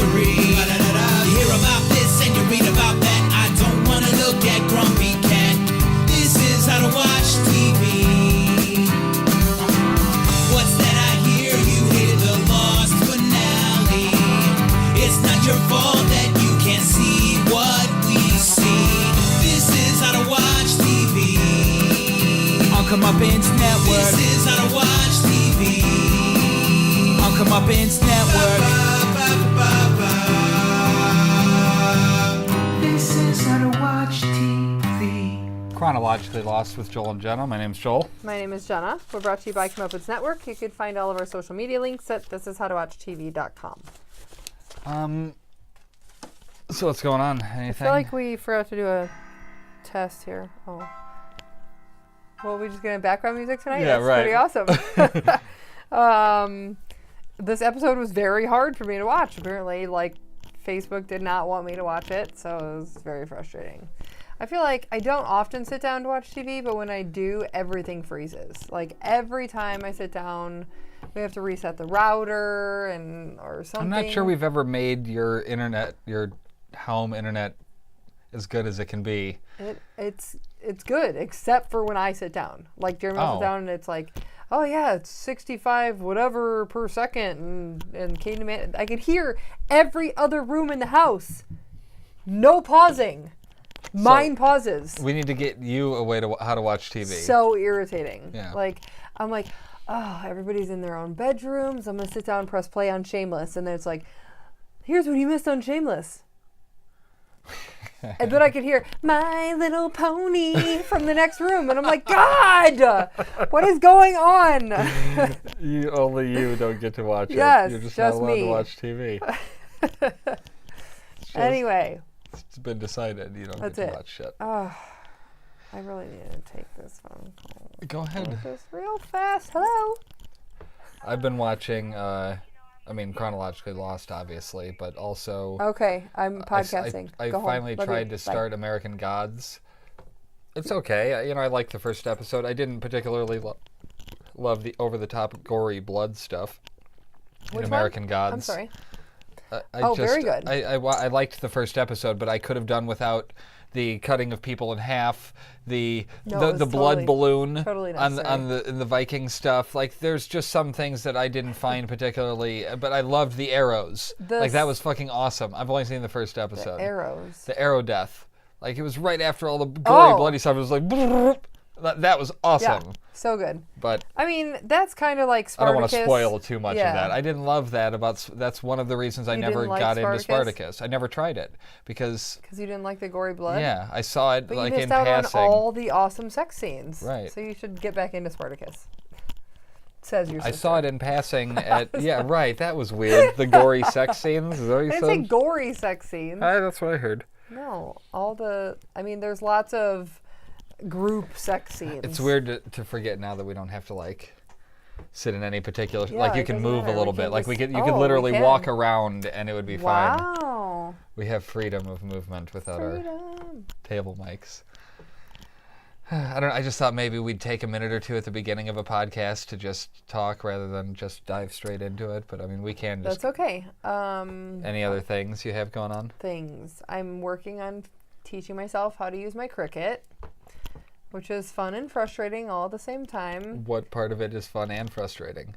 history. You hear about this and you read about that. I don't want to look at Grumpy Cat. This is how to watch TV. What's that I hear? You hear the Lost finale. It's not your fault that you can't see what we see. This is how to watch TV. On Comeuppance Network. This is how to watch TV. On Comeuppance Network. This is how to watch TV. Chronologically Lost with Joel and Jenna. My name's Joel. My name is Jenna. We're brought to you by Comeuppance Network. You can find all of our social media links at thisishowtowatchtv.com. So what's going on? Anything? I feel like we forgot to do a test here. Oh. Well, we just getting background music tonight? Yeah, That's right. pretty awesome. This episode was very hard for me to watch. Apparently, Facebook did not want me to watch it, so it was very frustrating. I feel like I don't often sit down to watch TV, but when I do, everything freezes. Like, every time I sit down, we have to reset the router or something. I'm not sure we've ever made your home internet as good as it can be. It's good, except for when I sit down. Like, Jeremy will sit down and it's like, oh yeah, it's 65 whatever per second, and Katie, I could hear every other room in the house. No pausing. Mine pauses. We need to get you a way to how to watch TV. So irritating. Yeah. I'm like, oh, everybody's in their own bedrooms. I'm gonna sit down and press play on Shameless, and then it's like, here's what you missed on Shameless. And then I could hear My Little Pony from the next room, and I'm like, God, what is going on? Only you don't get to watch it. Yes, You're just just not allowed me. to watch TV. Anyway, It's been decided you don't That's get to it. watch shit. oh, I really need to take this phone call. Go ahead. Just real fast. Hello. I've been watching, Chronologically Lost, obviously, but also... Okay, I'm podcasting. I Go home. finally Love tried you. to Bye. start American Gods. It's okay. I liked the first episode. I didn't particularly love the over-the-top gory blood stuff Which in American one? Gods. I'm sorry. Very good. I liked the first episode, but I could have done without the cutting of people in half, the blood totally- balloon totally on necessary. the Viking stuff. Like, there's just some things that I didn't find particularly, but I loved the arrows. That was fucking awesome. I've only seen the first episode. The arrows. The arrow death. Like, it was right after all the gory, bloody stuff. It was like, that was awesome. Yeah, so good. But I mean, that's kind of like I Spartacus. don't want to spoil too much Yeah. of that. I didn't love that that's one of the reasons I You never didn't like got into Spartacus? Spartacus. I never tried it because Because you didn't like the gory blood? yeah, I saw it But like you in missed out passing. on all the awesome sex scenes. Right. So you should get back into Spartacus. Says your I sister. saw it in passing at yeah, right. That was weird. The gory sex scenes. Is that what you I didn't say said? gory sex scenes. That's what I heard. No. There's lots of group sex scenes. It's weird to forget now that we don't have to sit in any particular Yeah, you it can doesn't move matter. a little We bit. can Like you just- could we literally can. walk around and it would be fine. Wow. We have freedom of movement without our Freedom. table mics. I just thought maybe we'd take a minute or two at the beginning of a podcast to just talk rather than just dive straight into it. But I mean, we can just. That's okay. Any other things you have going on? Things. I'm working on teaching myself how to use my Cricut, which is fun and frustrating all at the same time. What part of it is fun and frustrating?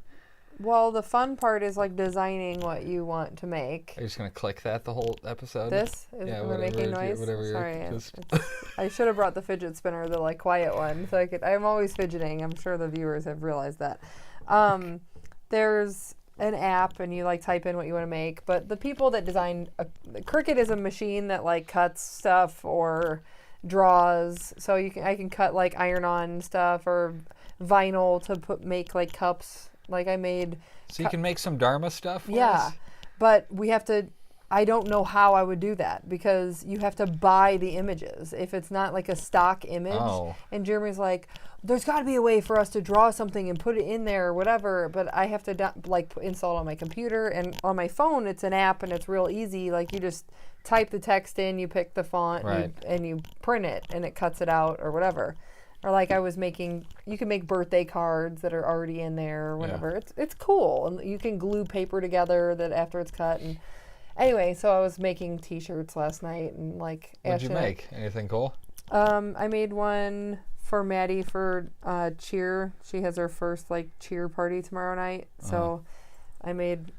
Well, the fun part is designing what you want to make. Are you just going to click that the whole episode? This? Am I making noise? Sorry. I should have brought the fidget spinner, the quiet one, so I'm always fidgeting. I'm sure the viewers have realized that. There's an app and you type in what you want to make, but the people that design Cricut is a machine that cuts stuff or draws, so I can cut iron-on stuff or vinyl to make cups. I made. So you can make some Dharma stuff? Yeah, but we have to. I don't know how I would do that because you have to buy the images if it's not a stock image. Oh. And Jeremy's like, there's got to be a way for us to draw something and put it in there or whatever. But I have to install it on my computer, and on my phone it's an app and it's real easy. You just type the text in, you pick the font, Right. and you print it, and it cuts it out or whatever. Or I was making, you can make birthday cards that are already in there or whatever. Yeah. It's cool, and you can glue paper together that after it's cut, and Anyway, so I was making T-shirts last night and like. What'd you Ashton- make? Anything cool? I made one for Maddie for cheer. She has her first like cheer party tomorrow night. So I made.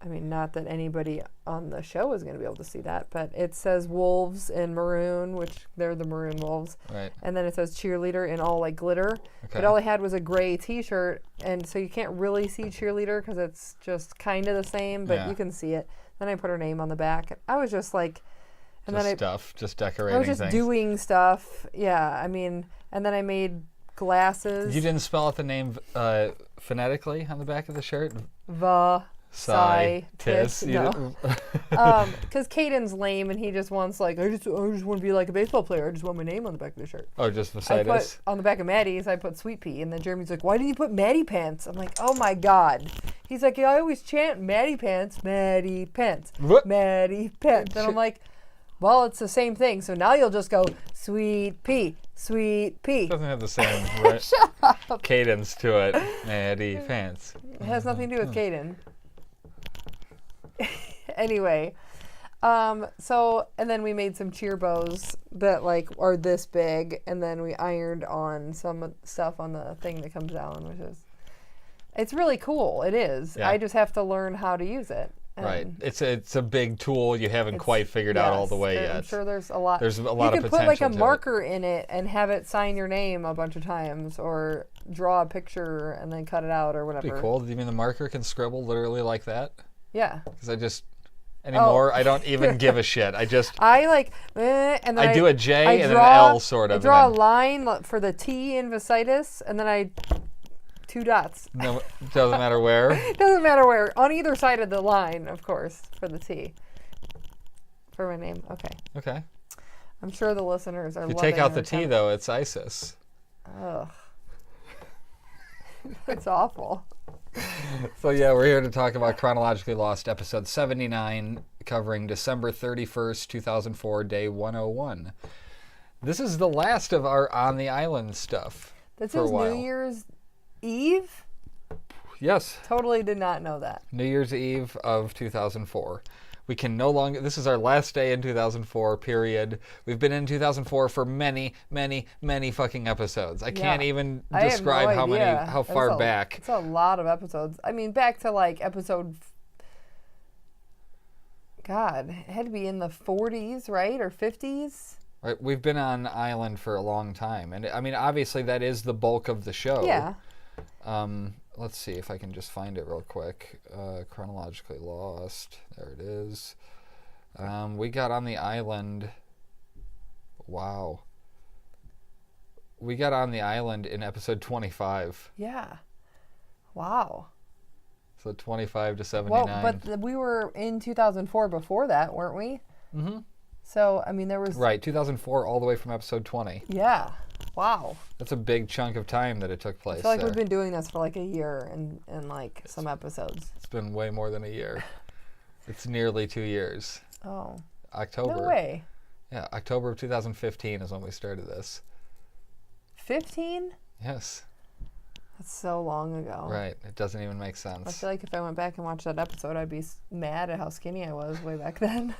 I mean, not that anybody on the show is going to be able to see that, but it says wolves in maroon, which they're the maroon wolves. Right. And then it says cheerleader in all like glitter. Okay. But all I had was a gray T-shirt, and so you can't really see cheerleader because it's just kind of the same, but you can see it. Then I put her name on the back. I was just like, and just then stuff, just decorating I was just things. doing stuff. Yeah, I mean, and then I made glasses. You didn't spell out the name phonetically on the back of the shirt? Tis. You No. didn't- Because Caden's lame and he just wants like, I just want to be like a baseball player. I just want my name on the back of the shirt. Oh, just I beside put us? on the back of Maddie's, I put Sweet Pea, and then Jeremy's like, why didn't you put Maddie Pants? I'm like, oh my god. He's like, yeah, I always chant Maddie Pants, Maddie Pants, What? Maddie Pants. And I'm like, well, it's the same thing. So now you'll just go Sweet Pea, Sweet Pea. Doesn't have the same cadence to it. Maddie Pants. It has nothing to do with Caden. Anyway, so and then we made some cheer bows that like are this big, and then we ironed on some stuff on the thing that comes down, which is it's really cool. It is. Yeah. I just have to learn how to use it. Right. And It's a big tool you haven't quite figured out all the way yes, yet. I'm sure there's a lot. There's a lot you of could potential put like a to it. marker in it and have it sign your name a bunch of times, or draw a picture and then cut it out or whatever. That'd be cool. Do you mean the marker can scribble literally like that? Yeah. Because anymore, I don't even give a shit. I like, and then I do a J I and draw, an L sort of. I draw a and line for the T in Vasitis, and then I 2 dots. then, no, doesn't matter where. Doesn't matter where, on either side of the line, of course, for the T. For my name, okay. Okay. I'm sure the listeners are. If you loving take out the our T, time. though, it's ISIS. Ugh. That's awful. So, yeah, we're here to talk about Chronologically Lost, episode 79, covering December 31st, 2004, day 101. This is the last of our On the Island stuff. This for is a while. New Year's Eve? Yes. Totally did not know that. New Year's Eve of 2004. We can no longer, this is our last day in 2004, period. We've been in 2004 for many, many, many fucking episodes. I can't even I have no describe how idea. how far back. It's a lot of episodes. I mean, back to like episode. God, it had to be in the 40s, right? Or 50s? Right, we've been on island for a long time. And I mean, obviously that is the bulk of the show. Yeah. Let's see if I can just find it real quick. Chronologically Lost. There it is. We got on the island. Wow. We got on the island in episode 25. Yeah. Wow. So 25 to 79. Well, but we were in 2004 before that, weren't we? Mm-hmm. So, I mean, there was... Right, 2004 all the way from episode 20. Yeah. Wow. That's a big chunk of time that it took place I feel like there. we've been doing this for like a year and like some episodes. It's been way more than a year. It's nearly 2 years. Oh. October. No way. Yeah, October of 2015 is when we started this. 15? Yes. That's so long ago. Right. It doesn't even make I sense. feel like if I went back and watched that episode, I'd be mad at how skinny I was way back then.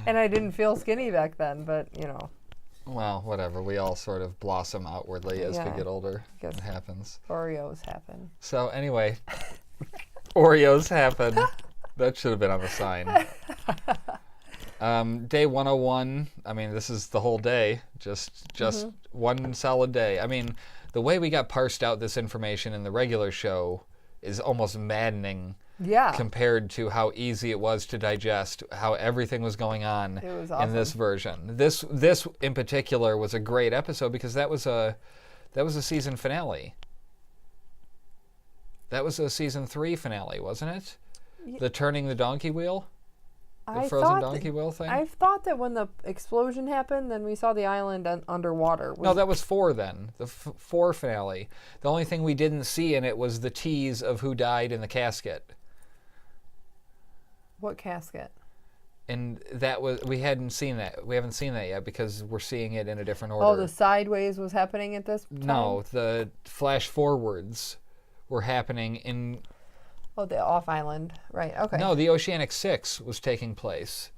And I didn't feel skinny back then, but, you know. Well, whatever. We all sort of blossom outwardly as we Yeah. get older. Guess It happens. Oreos happen. So anyway, Oreos happen. That should have been on the sign. Day 101. I mean, this is the whole day. Just one solid day. I mean, the way we got parsed out this information in the regular show is almost maddening. Yeah. Compared to how easy it was to digest, how everything was going on It was in this awesome. version. This in particular was a great episode because that was a season finale. That was a season 3 finale, wasn't it? The turning the donkey wheel, the frozen donkey wheel thing. I thought that when the explosion happened, then we saw the island underwater. No, that was 4 then. The 4 finale. The only thing we didn't see in it was the tease of who died in the casket. What casket? And that was we hadn't seen that. We haven't seen that yet because we're seeing it in a different order. Oh, the sideways was happening at this time? No, the flash forwards were happening in Oh, the off island. Right. Okay. No, the Oceanic 6 was taking place.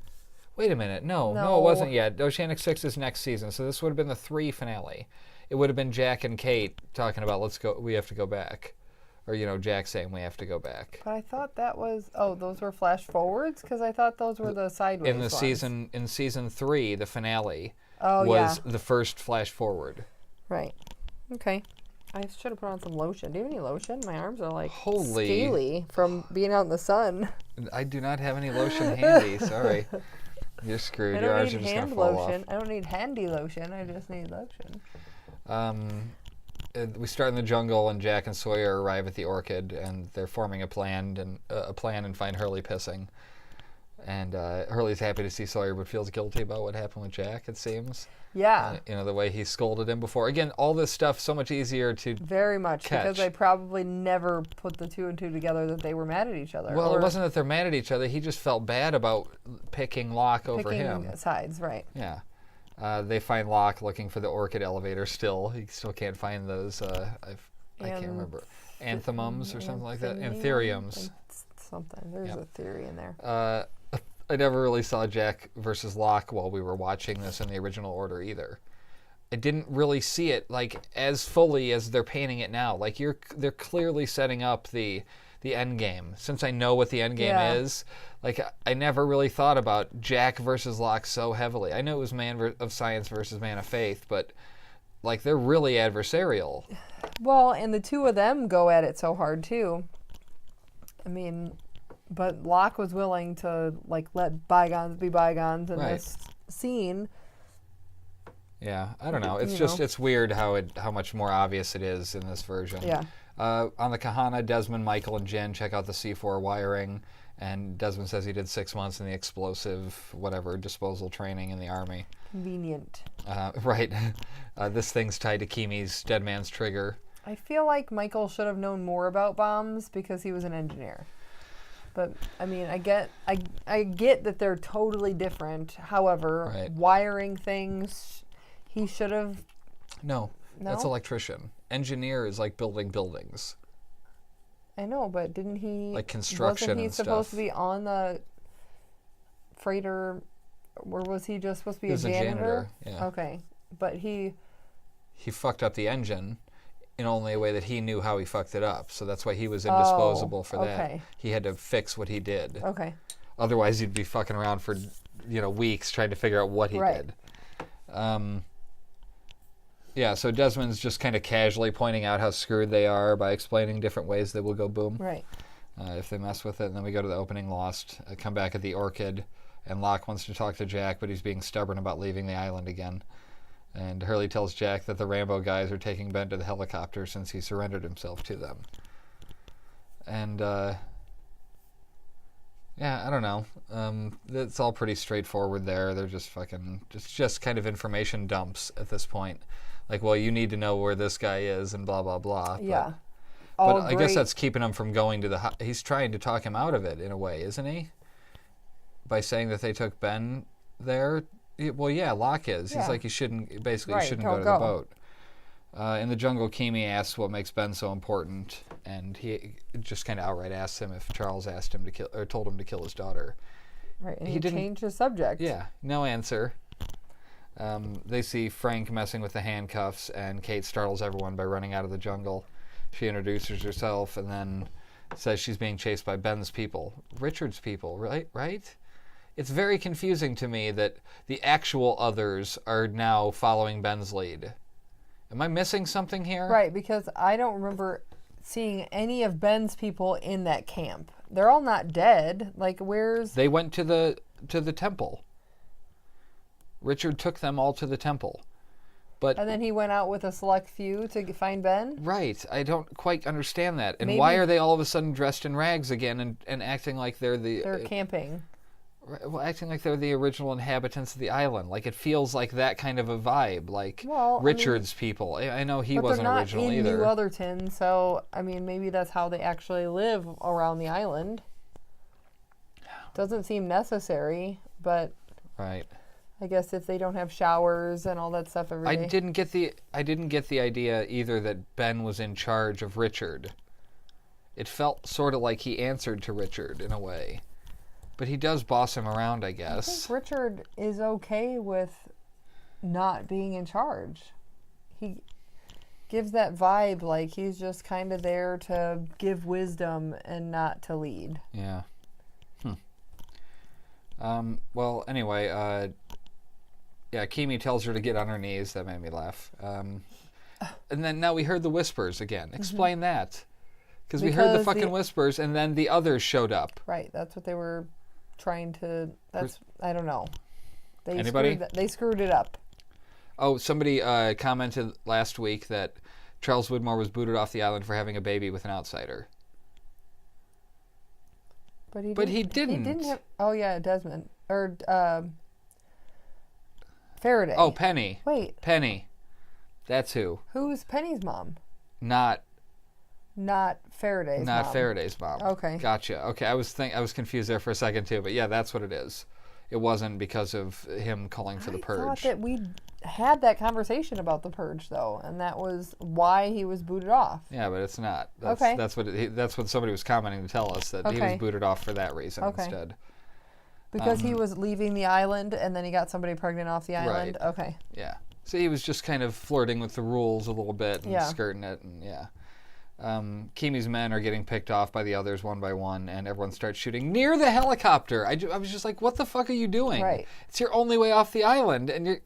Wait a minute. No, No. it wasn't yet. Oceanic 6 is next season, so this would have been the 3 finale. It would have been Jack and Kate talking about, let's go, we have to go back. Or, Jack saying we have to go back. But I thought that was... Oh, those were flash forwards? Because I thought those were the sideways ones. In season 3, the finale Oh, was the first flash forward. Right. Okay. I should have put on some lotion. Do you have any lotion? My arms are like Holy. scaly from being out in the sun. I do not have any lotion handy. Sorry. You're screwed. I Your don't arms need are just going hand to fall lotion. I don't need handy lotion. I just need lotion. We start in the jungle, and Jack and Sawyer arrive at the Orchid, and they're forming a plan and find Hurley pissing. And Hurley's happy to see Sawyer, but feels guilty about what happened with Jack, it seems. Yeah. The way he scolded him before. Again, all this stuff so much easier to Very much, catch. because I probably never put the 2 and 2 together that they were mad at each other. Well, or it wasn't that they're mad at each other. He just felt bad about picking Locke over him. picking sides, right. Yeah. They find Locke looking for the Orchid elevator still. He still can't find those, I can't remember, anthemums or something like that. Anthuriums. Something. There's a theory in there. I never really saw Jack versus Locke while we were watching this in the original order either. I didn't really see it like as fully as they're painting it now. Like they're clearly setting up the end game. Since I know what the end game is, like I never really thought about Jack versus Locke so heavily. I know it was man of science versus man of faith, but like they're really adversarial. Well, and the 2 of them go at it so hard too. I mean, but Locke was willing to like let bygones be bygones in this scene. Yeah, I don't know. It's it's weird how much more obvious it is in this version. Yeah. On the Kahana, Desmond, Michael, and Jen check out the C4 wiring, and Desmond says he did 6 months in the explosive disposal training in the Army. Convenient. Right. This thing's tied to Kimi's dead man's trigger. I feel like Michael should have known more about bombs because he was an engineer. But I mean, I get that they're totally different. However, wiring things, he should have. No, that's electrician. Engineer is like building buildings. I know, but didn't he? Like construction wasn't he and supposed stuff. to be on the freighter, or was he just supposed to be He was a janitor? Yeah. Okay, but he fucked up the engine in only a way that he knew how he fucked it up. So that's why he was indisposable for that. He had to fix what he did. Okay. Otherwise, he'd be fucking around for weeks trying to figure out what he did. Yeah, so Desmond's just kind of casually pointing out how screwed they are by explaining different ways they will go boom. Right. If they mess with it. And then we go to the opening Lost, come back at the Orchid, and Locke wants to talk to Jack, but he's being stubborn about leaving the island again. And Hurley tells Jack that the Rambo guys are taking Ben to the helicopter since he surrendered himself to them. And, yeah, I don't know. It's all pretty straightforward there. They're just just kind of information dumps at this point. Like, well, you need to know where this guy is and blah, blah, blah. Yeah. But I guess that's keeping him from going to the... He's trying to talk him out of it, in a way, isn't he? By saying that they took Ben there. Well, yeah, Locke is. Yeah. He's like, you shouldn't go to the boat. In the jungle, Kimi asks what makes Ben so important, and he just kind of outright asks him if Charles asked him to kill, or told him to kill his daughter. Right, and he changed the subject. Yeah, no answer. They see Frank messing with the handcuffs, and Kate startles everyone by running out of the jungle. She introduces herself and then says she's being chased by Ben's people. Richard's people, right? It's very confusing to me that the actual others are now following Ben's lead. Am I missing something here? Right, because I don't remember seeing any of Ben's people in that camp. They're all not dead. Like, where's... They went to the temple. Richard took them all to the temple. And then he went out with a select few to find Ben? Right. I don't quite understand that. And why are they all of a sudden dressed in rags again and acting like they're the... They're camping. Well, acting like they're the original inhabitants of the island. Like, it feels like that kind of a vibe. Like, Richard's people. I know he wasn't original either. But they're not in New Otherton, so, I mean, maybe that's how they actually live around the island. Doesn't seem necessary, but... Right. I guess if they don't have showers and all that stuff every day. I didn't get the idea either that Ben was in charge of Richard. it felt sort of like he answered to Richard in a way. But he does boss him around, I I guess. think Richard is okay with not being in charge. He gives that vibe like he's just kind of there to give wisdom and not to lead. Yeah. Well, anyway, yeah, Kimi tells her to get on her knees. That made me laugh. And then now we heard the whispers again. Explain that. Because we heard the fucking whispers, and then the others showed up. Right, that's what they were trying to... I don't know. Anybody? They screwed it up. Oh, somebody commented last week that Charles Widmore was booted off the island for having a baby with an outsider. But he didn't. He didn't have... Oh, yeah, Desmond. Or, Faraday. Oh, Penny. Wait. Penny. That's who. Who's Penny's mom? Not Faraday's mom. Not Faraday's mom. Okay. Gotcha. Okay, I was confused there for a second too, but yeah, that's what it is. It wasn't because of him calling for the purge. I thought that we had that conversation about the purge, though, and that was why he was booted off. Yeah, but it's not. That's, okay. That's what somebody was commenting to tell us, that he was booted off for that reason instead. Because he was leaving the island, and then he got somebody pregnant off the island? Right. Okay. Yeah. So he was just kind of flirting with the rules a little bit and skirting it, and yeah. Kimi's men are getting picked off by the others one by one, and everyone starts shooting near the helicopter. I was just like, what the fuck are you doing? Right. It's your only way off the island, and you're...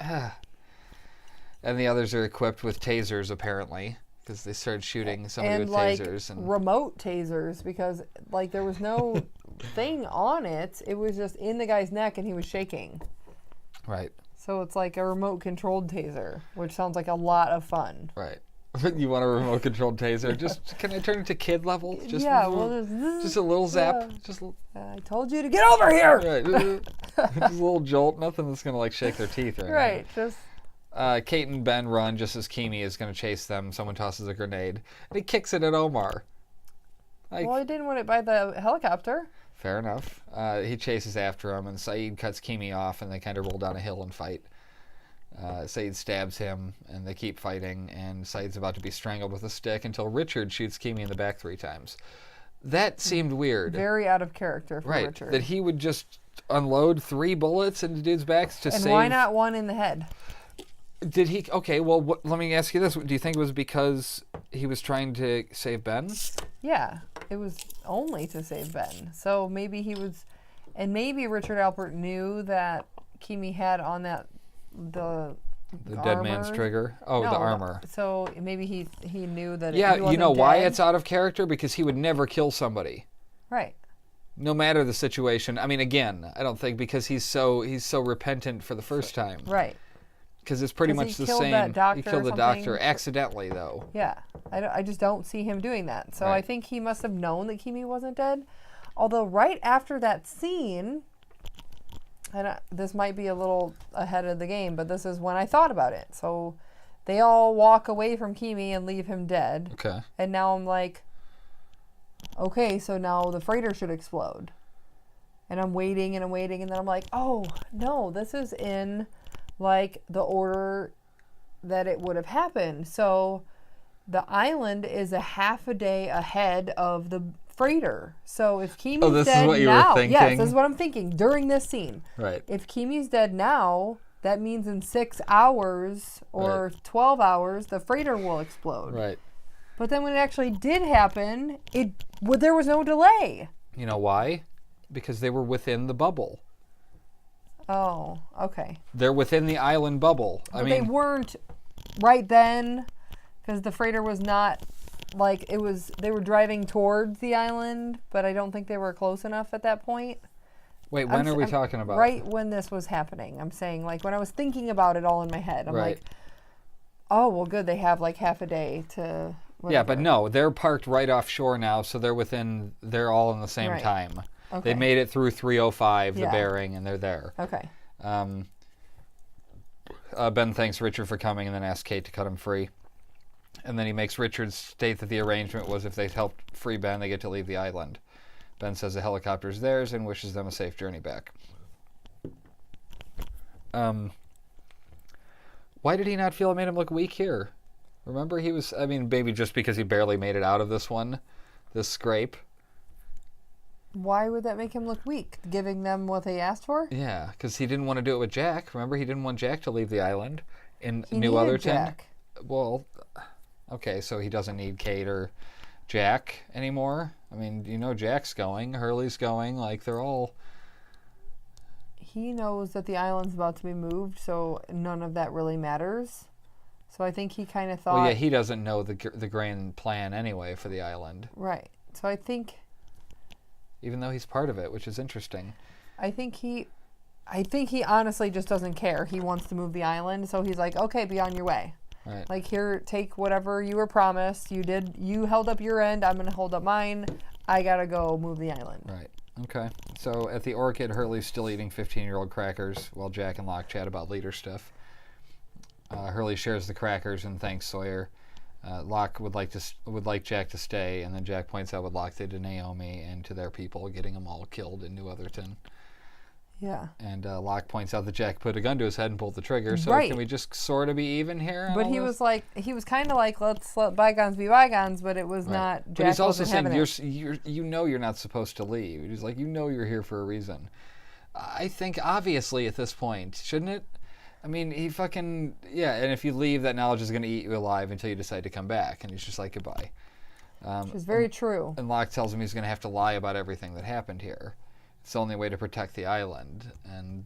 And the others are equipped with tasers, apparently, because they started shooting somebody with tasers. And remote tasers, because, like, there was no thing on it. It was just in the guy's neck, and he was shaking. Right. So it's like a remote-controlled taser, which sounds like a lot of fun. Right. You want a remote-controlled taser? Just, can I turn it to kid level? Just just a little zap. I told you to get over here! Right. Just a little jolt. Nothing that's going to, like, shake their teeth or anything. Right. Just... Kate and Ben run just as Kimi is going to chase them. Someone tosses a grenade, and he kicks it at Omar. Well, he didn't want it by the helicopter. Fair enough. He chases after him, and Saeed cuts Kimi off, and they kind of roll down a hill and fight. Saeed stabs him, and they keep fighting, and Saeed's about to be strangled with a stick until Richard shoots Kimi in the back 3 times. That seemed weird. Very out of character for Richard. That he would just unload 3 bullets into dudes' backs to save... And why not 1 in the head? Did he... Okay, well, let me ask you this. Do you think it was because he was trying to save Ben? Yeah, it was only to save Ben. So maybe he was... And maybe Richard Alpert knew that Kimi had on that... The dead man's trigger? Oh, no, the armor. So maybe he knew that yeah, he wasn't you know why dead. it's out of character? Because he would never kill somebody. Right. No matter the situation. I mean, again, I don't think because he's so repentant for the first time. Right. Because it's pretty much the same. He killed the doctor accidentally, though. Yeah. I just don't see him doing that. So I think he must have known that Kimi wasn't dead. Although right after that scene, and this might be a little ahead of the game, but this is when I thought about it. So they all walk away from Kimi and leave him dead. Okay. And now I'm like, okay, so now the freighter should explode. And I'm waiting, and then I'm like, oh, no, this is in... like the order that it would have happened. So the island is a half a day ahead of the freighter. So if Kimi's dead is what you now, were thinking? yes, this is what I'm thinking during this scene. Right. If Kimi's dead now, that means in 6 hours or 12 hours, the freighter will explode. Right. But then when it actually did happen, there was no delay. You know why? Because they were within the bubble. Oh, okay. They're within the island bubble. But they weren't right then, because the freighter was not, like, they were driving towards the island, but I don't think they were close enough at that point. Wait, when are we talking about? Right when this was happening. I'm saying, like, when I was thinking about it all in my head, I'm like, oh, well, good, they have, like, half a day to... whatever. Yeah, but no, they're parked right offshore now, so they're all in the same time. Okay. They made it through 305, the bearing, and they're there. Okay. Ben thanks Richard for coming and then asks Kate to cut him free. And then he makes Richard state that the arrangement was if they helped free Ben, they get to leave the island. Ben says the helicopter's theirs and wishes them a safe journey back. Why did he not feel it made him look weak here? Remember, he was... I mean, maybe just because he barely made it out of this one. this scrape. Why would that make him look weak? Giving them what they asked for? Yeah, because he didn't want to do it with Jack. Remember, he didn't want Jack to leave the island in He New needed Otherton. Jack. Well, okay, so he doesn't need Kate or Jack anymore. I mean, Jack's going, Hurley's going, like they're all. He knows that the island's about to be moved, so none of that really matters. So I think he kind of thought. Well, yeah, he doesn't know the grand plan anyway for the island. Right. So I think. Even though he's part of it, which is interesting. I think he honestly just doesn't care. He wants to move the island, so he's like, okay, be on your way. Right. Like, here, take whatever you were promised. You held up your end. I'm going to hold up mine. I got to go move the island. Right. Okay. So at the Orchid, Hurley's still eating 15-year-old crackers while Jack and Locke chat about leader stuff. Hurley shares the crackers and thanks Sawyer. Locke would like Jack to stay, and then Jack points out what Locke did to Naomi and to their people, getting them all killed in New Otherton. Yeah. And Locke points out that Jack put a gun to his head and pulled the trigger. So Right. Can we just sort of be even here? But he was kind of like, let's let bygones be bygones, but it was not. Jack But he's also wasn't saying having it. you're not supposed to leave. He's like, you're here for a reason. I think obviously at this point, shouldn't it? I mean, he fucking, yeah, and if you leave, that knowledge is going to eat you alive until you decide to come back. And he's just like, goodbye. Which is very true. And Locke tells him he's going to have to lie about everything that happened here. It's the only way to protect the island. And,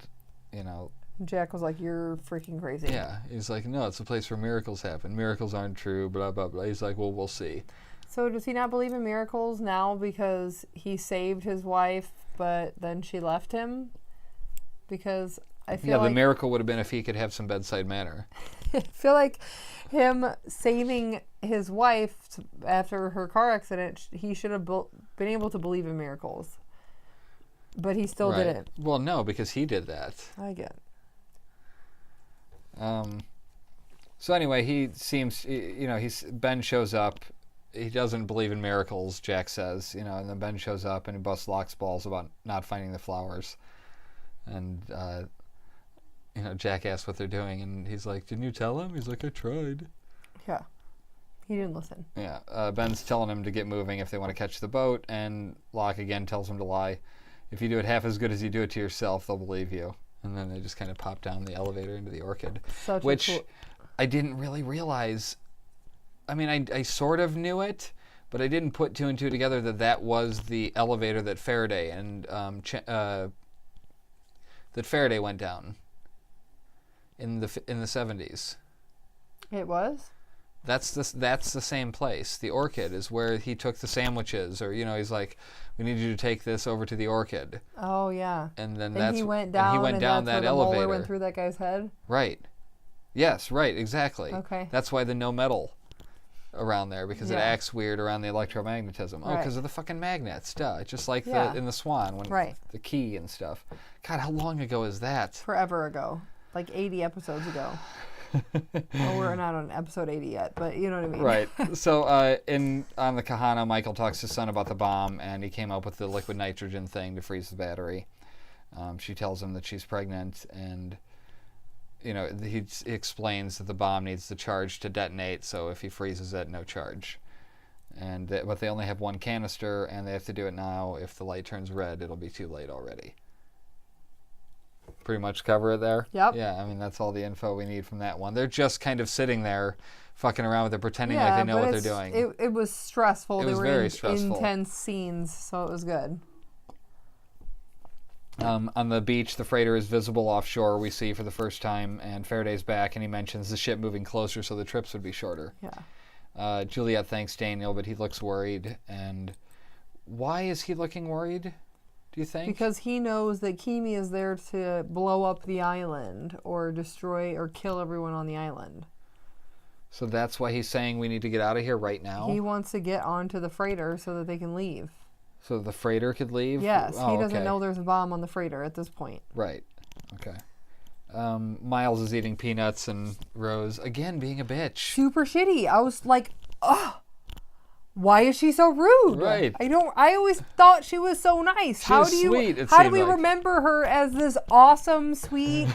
Jack was like, you're freaking crazy. yeah, he's like, no, it's a place where miracles happen. Miracles aren't true, blah, blah, blah. He's like, well, we'll see. So does he not believe in miracles now because he saved his wife, but then she left him? Because I feel the miracle would have been if he could have some bedside manner. I feel like him saving his wife after her car accident, he should have been able to believe in miracles. But he still didn't. Well, no, because he did that. I get it. So anyway, Ben shows up. He doesn't believe in miracles, Jack says, and then Ben shows up and he busts Locke's balls about not finding the flowers. And, Jack asks what they're doing, and he's like, didn't you tell him? He's like, I tried. Yeah. He didn't listen. Yeah. Ben's telling him to get moving if they want to catch the boat, and Locke again tells him to lie. If you do it half as good as you do it to yourself, they'll believe you. And then they just kind of pop down the elevator into the Orchid, which I didn't really realize. I mean, I sort of knew it, but I didn't put two and two together that was the elevator that Faraday and that Faraday went down in the 70s. It was? That's the same place. The Orchid is where he took the sandwiches, or he's like, we need you to take this over to the Orchid. Oh yeah. And then he went down. He went down that the elevator. Molar went through that guy's head. Right. Yes. Right. Exactly. Okay. That's why the no metal around there, because it Yeah. acts weird around the electromagnetism. Oh, Right. because of the fucking magnets. Duh. Just like Yeah. in the Swan, when Right. the key and stuff. God, how long ago is that? Forever ago. Like 80 episodes ago. Well, we're not on episode 80 yet, but you know what I mean. Right. So on the Kahana, Michael talks to his son about the bomb, and he came up with the liquid nitrogen thing to freeze the battery. She tells him that she's pregnant, and he explains that the bomb needs the charge to detonate, so if he freezes it, no charge. But they only have one canister, and they have to do it now. If the light turns red, it'll be too late already. Pretty much cover it there. Yep. Yeah, I mean, that's all the info we need from that one. They're just kind of sitting there, fucking around with it, pretending like they know what they're doing. It was stressful. It was very stressful. Intense scenes, so it was good. On the beach, the freighter is visible offshore, we see for the first time, and Faraday's back, and he mentions the ship moving closer so the trips would be shorter. Yeah. Juliet thanks Daniel, but he looks worried. And why is he looking worried, do you think? Because he knows that Kimi is there to blow up the island or destroy or kill everyone on the island. So that's why he's saying we need to get out of here right now? He wants to get onto the freighter so that they can leave. So the freighter could leave? Yes, Oh, he doesn't okay. know there's a bomb on the freighter at this point. Right. Okay. Miles is eating peanuts, and Rose, again, being a bitch. Super shitty. I was like, ugh. Why is she so rude? Right. I always thought she was so nice. She was sweet, it how do seemed we like. remember her as this awesome, sweet,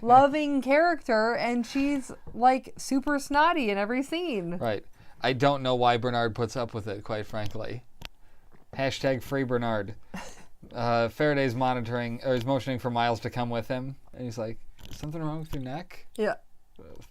loving character, and she's like super snotty in every scene? Right. I don't know why Bernard puts up with it, quite frankly. Hashtag free Bernard. Faraday's monitoring, or he's motioning for Miles to come with him, and he's like, "Something wrong with your neck?" Yeah.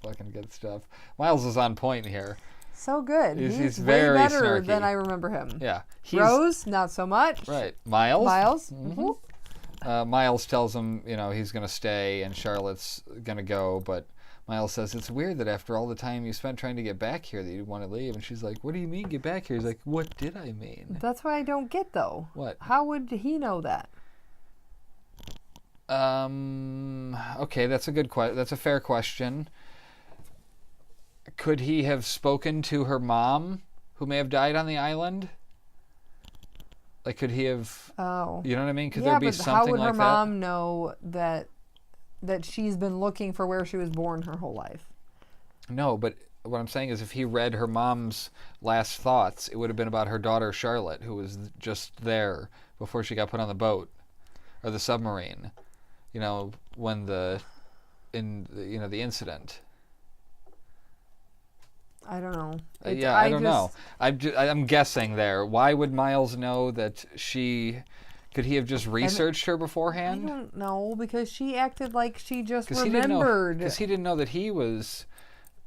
Fucking good stuff. Miles is on point here. So good. He's way very better snarky. than I remember him. Yeah. Rose, not so much. Right. Miles? Miles? Mm-hmm. Miles tells him, he's going to stay and Charlotte's going to go, but Miles says, it's weird that after all the time you spent trying to get back here that you want to leave. And she's like, what do you mean get back here? He's like, what did I mean? That's what I don't get, though. What? How would he know that? Okay, that's a good that's a fair question. Could he have spoken to her mom, who may have died on the island? Like, could he have... Oh. You know what I mean? Could yeah, there be but something how would like her that? mom know that she's been looking for where she was born her whole life? No, but what I'm saying is if he read her mom's last thoughts, it would have been about her daughter Charlotte, who was just there before she got put on the boat or the submarine. When the incident. I don't know. I don't know. I'm guessing there. Why would Miles know that she... Could he have just researched her beforehand? I don't know, because she acted like she just Because remembered. he didn't know that he was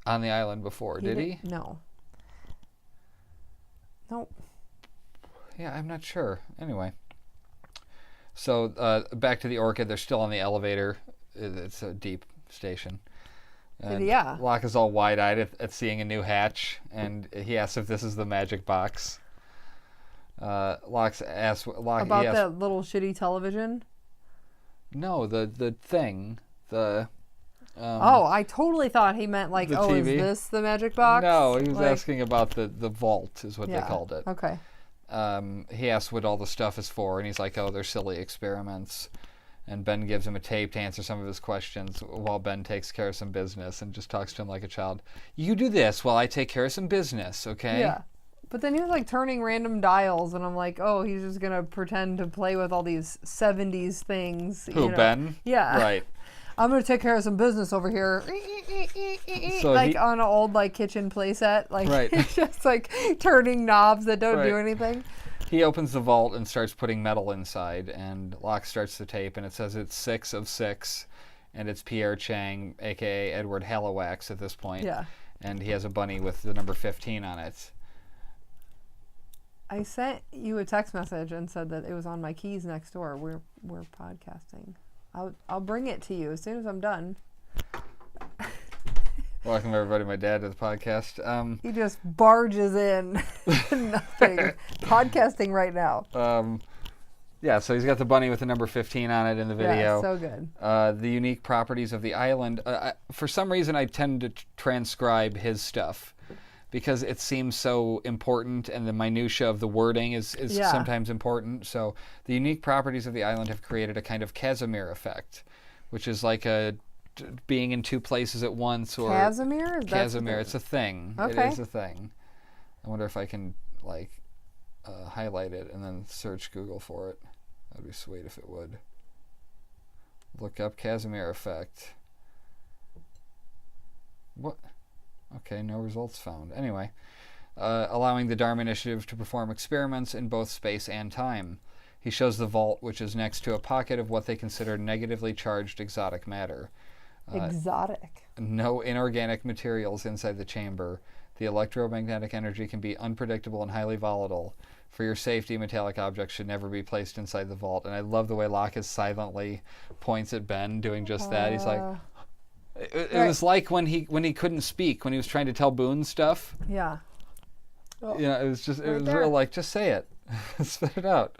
on the island before, did he? No. Nope. Yeah, I'm not sure. Anyway. So, back to the Orchid. They're still on the elevator. It's a deep station. And yeah. Locke is all wide-eyed at seeing a new hatch, and he asks if this is the magic box. Locke asks... About that little shitty television? No, the thing. I totally thought he meant like, the is TV? this the magic box? No, he was asking about the vault, is what yeah. they called it. Okay. He asks what all the stuff is for, and he's like, they're silly experiments. And Ben gives him a tape to answer some of his questions while Ben takes care of some business and just talks to him like a child. You do this while I take care of some business, okay? Yeah. But then he was like turning random dials, and I'm like, he's just going to pretend to play with all these 70s things. Who, Ben? Yeah. Right. I'm going to take care of some business over here. So on an old kitchen playset. Right. Just turning knobs that don't do anything. He opens the vault and starts putting metal inside, and Locke starts the tape, and it says it's 6 of 6, and it's Pierre Chang, a.k.a. Edward Hallowax at this point. Yeah. And he has a bunny with the number 15 on it. I sent you a text message and said that it was on my keys next door. We're podcasting. I'll bring it to you as soon as I'm done. Welcome everybody, my dad, to the podcast. He just barges in. Nothing. Podcasting right now. Yeah, so he's got the bunny with the number 15 on it in the video. Yeah, so good. The unique properties of the island. For some reason, I tend to transcribe his stuff because it seems so important, and the minutia of the wording is sometimes important. So the unique properties of the island have created a kind of Casimir effect, which is like being in two places at once. Or Casimir? Casimir, it's a thing. Okay. It is a thing. I wonder if I can highlight it and then search Google for it. That'd be sweet if it would. Look up Casimir effect. What? Okay, no results found. Anyway, allowing the Dharma Initiative to perform experiments in both space and time. He shows the vault, which is next to a pocket of what they consider negatively charged exotic matter. Exotic. No inorganic materials inside the chamber. The electromagnetic energy can be unpredictable and highly volatile. For your safety, metallic objects should never be placed inside the vault. And I love the way Locke is silently points at Ben doing just that. He's like... It was like when he couldn't speak, when he was trying to tell Boone stuff. Yeah. It was real like, just say it. Spit it out.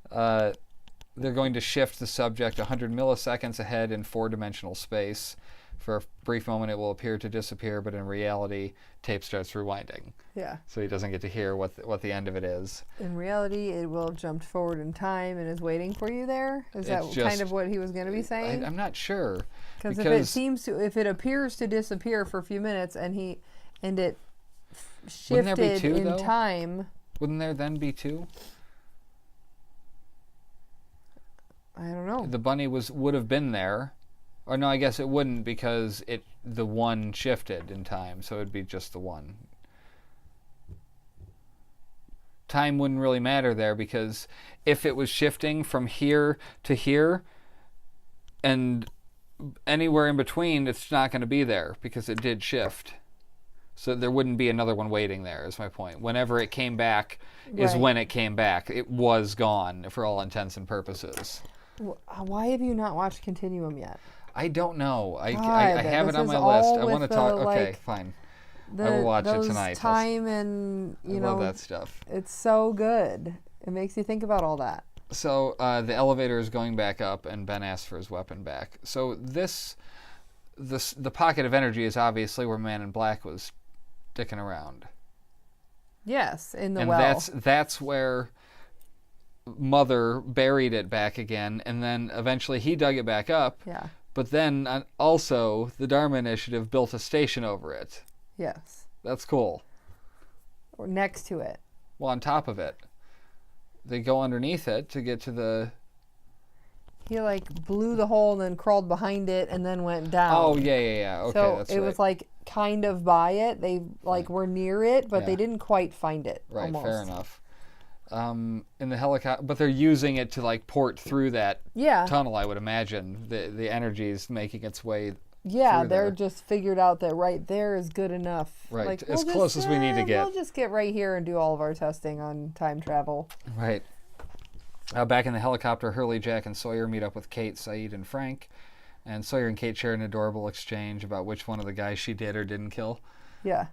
They're going to shift the subject 100 milliseconds ahead in four-dimensional space. For a brief moment, it will appear to disappear, but in reality, tape starts rewinding. Yeah. So he doesn't get to hear what the end of it is. In reality, it will have jumped forward in time and is waiting for you there? Is that kind of what he was going to be saying? I'm not sure. Because if it appears to disappear for a few minutes and it shifted in time. Wouldn't there then be two? I don't know. The bunny would have been there. Or no, I guess it wouldn't because the one shifted in time, so it would be just the one. time wouldn't really matter there, because if it was shifting from here to here and anywhere in between, it's not going to be there because it did shift. So there wouldn't be another one waiting there, is my point. Whenever it came back is when it came back. It was gone for all intents and purposes. Why have you not watched Continuum yet? I don't know. I God, have it this on my is list. all I want to with the, talk. Okay, like, fine. I will watch it tonight. Time and, I love that stuff. It's so good. It makes you think about all that. So the elevator is going back up, and Ben asks for his weapon back. So the pocket of energy is obviously where Man in Black was dicking around. Yes, in the and well. that's where Mother buried it back again, and then eventually he dug it back up. Yeah. But then also the Dharma Initiative built a station over it. Yes. That's cool. Or next to it. Well, on top of it. They go underneath it to get to the... He, like, blew the hole and then crawled behind it and then went down. Oh, yeah. Okay, so that's it right. was, like, kind of by it. They, like, were near it, but they didn't quite find it. Right, almost. fair enough. In the helicopter... But they're using it to, like, port through that tunnel, I would imagine. The energy is making its way through they're there. just figured out that right there is good enough. Right, Like, as close as we need to get. We'll just get right here and do all of our testing on time travel. Right. Back in the helicopter, Hurley, Jack, and Sawyer meet up with Kate, Saeed, and Frank. And Sawyer and Kate share an adorable exchange about which one of the guys she did or didn't kill. Yeah.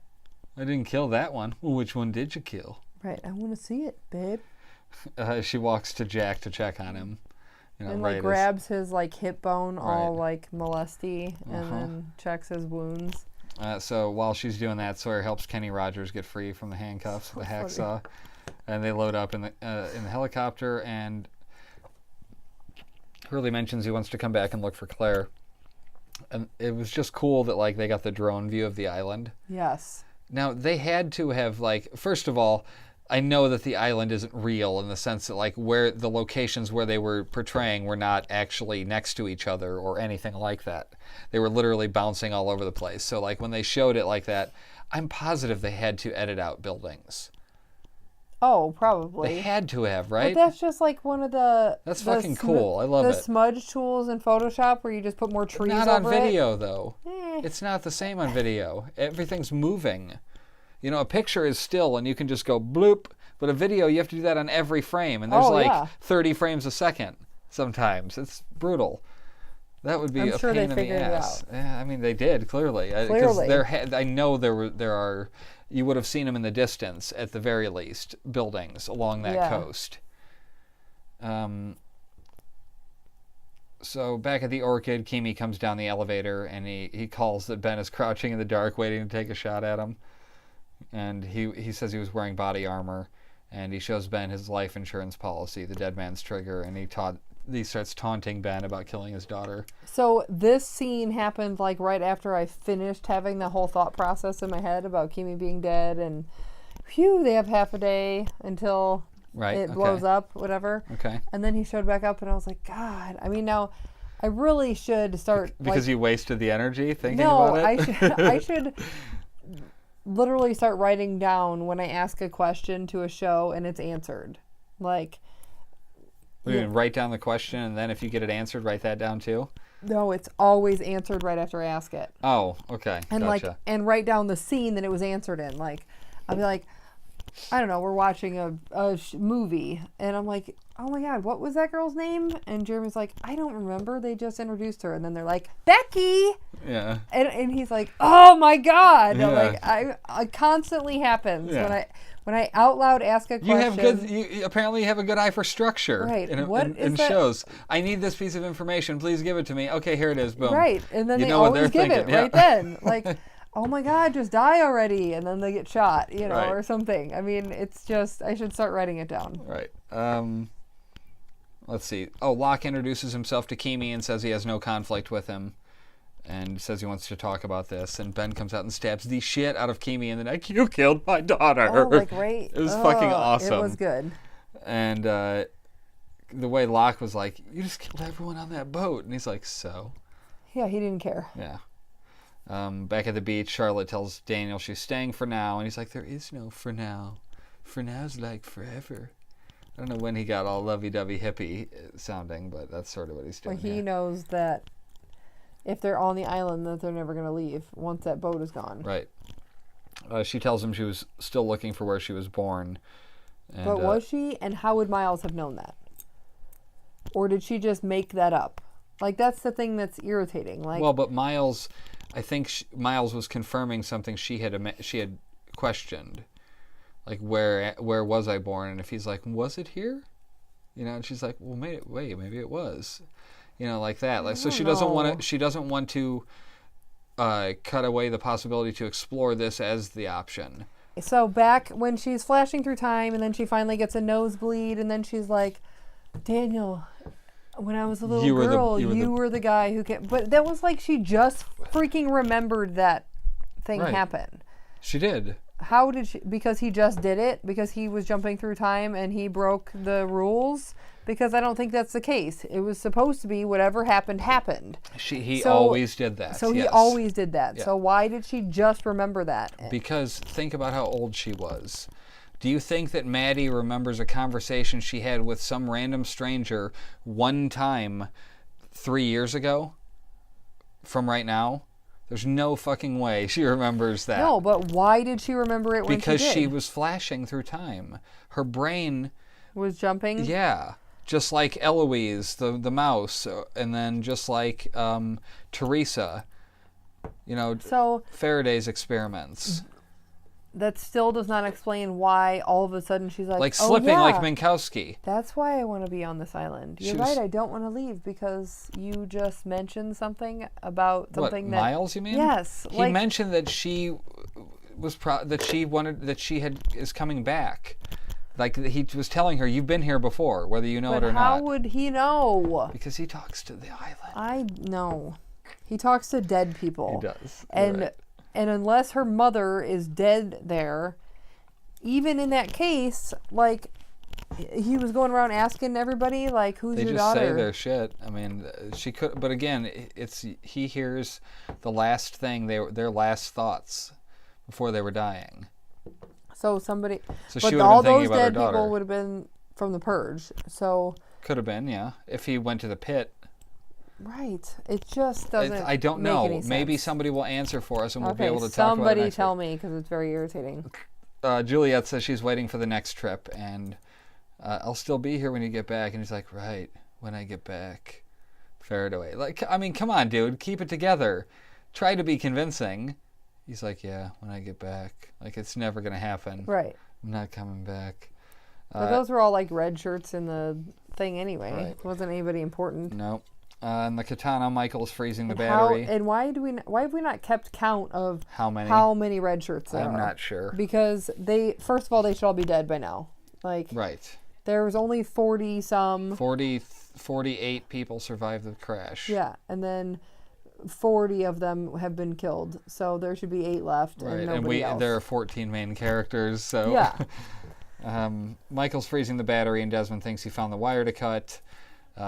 I didn't kill that one. Well, which one did you kill? Right. I want to see it, babe. She walks to Jack to check on him. And like grabs his like hip bone all like molesty and then checks his wounds. So while she's doing that, Sawyer helps Kenny Rogers get free from the handcuffs of the hacksaw. And they load up in the helicopter, and Hurley mentions he wants to come back and look for Claire. And it was just cool that like they got the drone view of the island. Yes. Now they had to have like, first of all, I know that the island isn't real in the sense that like where the locations where they were portraying were not actually next to each other or anything like that. They were literally bouncing all over the place. So like when they showed it like that, I'm positive they had to edit out buildings. Oh, probably. They had to have, right? But that's just like one of the... That's fucking cool. I love it. The smudge tools in Photoshop where you just put more trees over it. Not on video, though. Eh. It's not the same on video. Everything's moving. You know, a picture is still and you can just go bloop. But a video, you have to do that on every frame. And there's 30 frames a second sometimes. It's brutal. That would be a sure pain they in the ass. figured it out. Yeah, I mean, they did, clearly. I know there are... You would have seen them in the distance, at the very least, buildings along that coast. So back at the Orchid, Kimi comes down the elevator, and he calls that Ben is crouching in the dark, waiting to take a shot at him. And he says he was wearing body armor, and he shows Ben his life insurance policy, the dead man's trigger, and he starts taunting Ben about killing his daughter. So this scene happened like right after I finished having the whole thought process in my head about Kimi being dead, and phew, they have half a day until it blows up, whatever. Okay. And then he showed back up, and I was like, God. I mean, now I really should start because you wasted the energy thinking about it. No, I should literally start writing down when I ask a question to a show and it's answered, like. You can write down the question, and then if you get it answered, write that down too? No, it's always answered right after I ask it. Oh, okay. And gotcha. and write down the scene that it was answered in. Like, I'll be like, I don't know, we're watching a movie, and I'm like, oh my God, what was that girl's name? And Jeremy's like, I don't remember. They just introduced her, and then they're like, Becky. Yeah. And he's like, oh my God. Yeah. Like, it constantly happens when I out loud ask a question. You apparently have a good eye for structure. Right. In shows. I need this piece of information. Please give it to me. Okay, here it is. Boom. Right. And then they always give it right then. Like, oh my God, just die already. And then they get shot, or something. I mean, it's just, I should start writing it down. Right. Let's see. Oh, Locke introduces himself to Kimi and says he has no conflict with him. And says he wants to talk about this. And Ben comes out and stabs the shit out of Kimi in the neck. You killed my daughter. Oh, like, right. It was fucking awesome. It was good. And the way Locke was like, you just killed everyone on that boat. And he's like, so? Yeah, he didn't care. Yeah. Back at the beach, Charlotte tells Daniel she's staying for now. And he's like, there is no for now. For now's like forever. I don't know when he got all lovey-dovey hippie sounding, but that's sort of what he's doing. Well, he here. knows that if they're on the island, that they're never going to leave once that boat is gone. Right. She tells him she was still looking for where she was born. And, But was she? And how would Miles have known that? Or did she just make that up? Like, that's the thing that's irritating. Like, well, but Miles, I think Miles was confirming something she had questioned. Like, where was I born? And if he's like, was it here? You know, and she's like, well, wait, maybe it was. You know, like that. Like, so she doesn't want to cut away the possibility to explore this as the option. so back when she's flashing through time, and then she finally gets a nosebleed, and then she's like, Daniel, when I was a little girl, you were the guy who came. But that was like she just freaking remembered that thing happened. She did. How did she? Because he just did it? Because he was jumping through time and he broke the rules? Because I don't think that's the case. It was supposed to be whatever happened. He always did that. So yes. he always did that. Yeah. So why did she just remember that? Because think about how old she was. Do you think that Maddie remembers a conversation she had with some random stranger one time 3 years ago from right now? There's no fucking way she remembers that. No, but why did she remember it when because she did? she was flashing through time. Her brain Was jumping? Yeah. Just like Eloise, the mouse, and then just like Teresa, you know, So Faraday's experiments. that still does not explain why all of a sudden she's like, oh, Slipping yeah, like Minkowski. that's why I want to be on this island. You're right, I don't want to leave because you just mentioned something about something What, that... Miles, you mean? Yes. He mentioned that she was is coming back. Like he was telling her, you've been here before, whether you know it or not. How would he know? Because he talks to the island. I know. He talks to dead people. He does. And Right. and unless her mother is dead there, even in that case, like he was going around asking everybody, like, who's They your just daughter? say their shit. I mean, she could, but again, he hears the last thing, their last thoughts before they were dying. So somebody, So but she would all have been thinking those about her dead people daughter. would have been from the purge. So Could have been, yeah. If he went to the pit. right, it just doesn't. I don't make know. any Maybe sense. somebody will answer for us, and we'll be Okay, able to talk about it somebody next tell week. me because it's very irritating. Juliet says she's waiting for the next trip, and I'll still be here when you get back. And he's like, right, when I get back. Faraday. Like, I mean, come on, dude, keep it together. Try to be convincing. He's like, yeah, when I get back. Like, it's never going to happen. Right. I'm not coming back. But those were all like red shirts in the thing anyway. Right. Wasn't anybody important. No. And the katana, Michael's freezing the And battery. why have we not kept count of How many? red shirts there I'm are? not sure. Because first of all, they should all be dead by now. Like, Right. there was only 40 some. 48 people survived the crash. Yeah, and then 40 of them have been killed. So there should be 8 left, Right, and nobody else. there are 14 main characters, so... Yeah. Michael's freezing the battery, and Desmond thinks he found the wire to cut.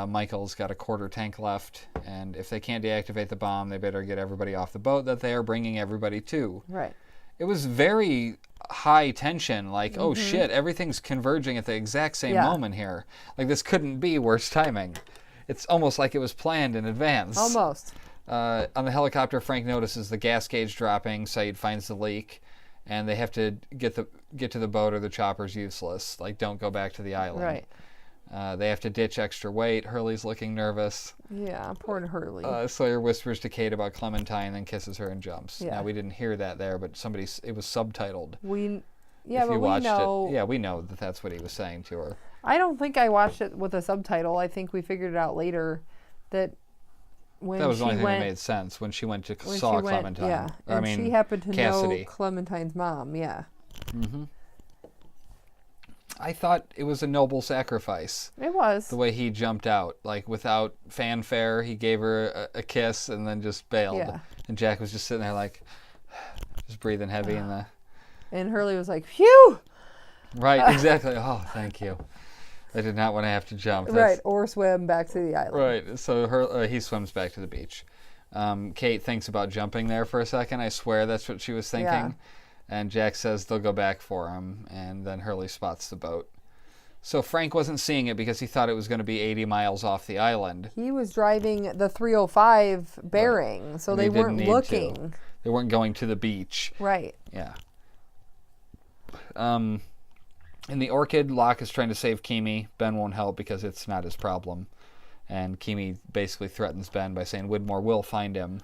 Michael's got a quarter tank left, and if they can't deactivate the bomb, they better get everybody off the boat that they are bringing everybody to. Right. It was very high tension, like, oh shit, everything's converging at the exact same moment here. Like, this couldn't be worse timing. It's almost like it was planned in advance. Almost. On the helicopter, Frank notices the gas gauge dropping. Said finds the leak, and they have to get to the boat or the chopper's useless. Like, don't go back to the island. Right. They have to ditch extra weight. Hurley's looking nervous. Yeah, poor Hurley. Sawyer whispers to Kate about Clementine, then kisses her and jumps. Yeah. Now, we didn't hear that there, but it was subtitled. We If you watched know. it. Yeah, we know that that's what he was saying to her. I don't think I watched it with a subtitle. I think we figured it out later that when That was the only thing that went, made sense when she went to when saw she went, Clementine. yeah, I and mean, she happened to Cassidy. know Clementine's mom. Yeah, I thought it was a noble sacrifice. it was. The way he jumped out, like without fanfare, he gave her a kiss and then just bailed. Yeah. And Jack was just sitting there like, just breathing heavy in the... And Hurley was like, "Phew!" Right, exactly. Oh, thank you. I did not want to have to jump. Right, or swim back to the island. Right, so he swims back to the beach. Kate thinks about jumping there for a second. I swear that's what she was thinking. And Jack says they'll go back for him, and then Hurley spots the boat. So Frank wasn't seeing it because he thought it was going to be 80 miles off the island. He was driving the 305 bearing, so they weren't looking. They weren't going to the beach. Right. Yeah. In the Orchid, Locke is trying to save Kimi. Ben won't help because it's not his problem. And Kimi basically threatens Ben by saying Widmore will find him.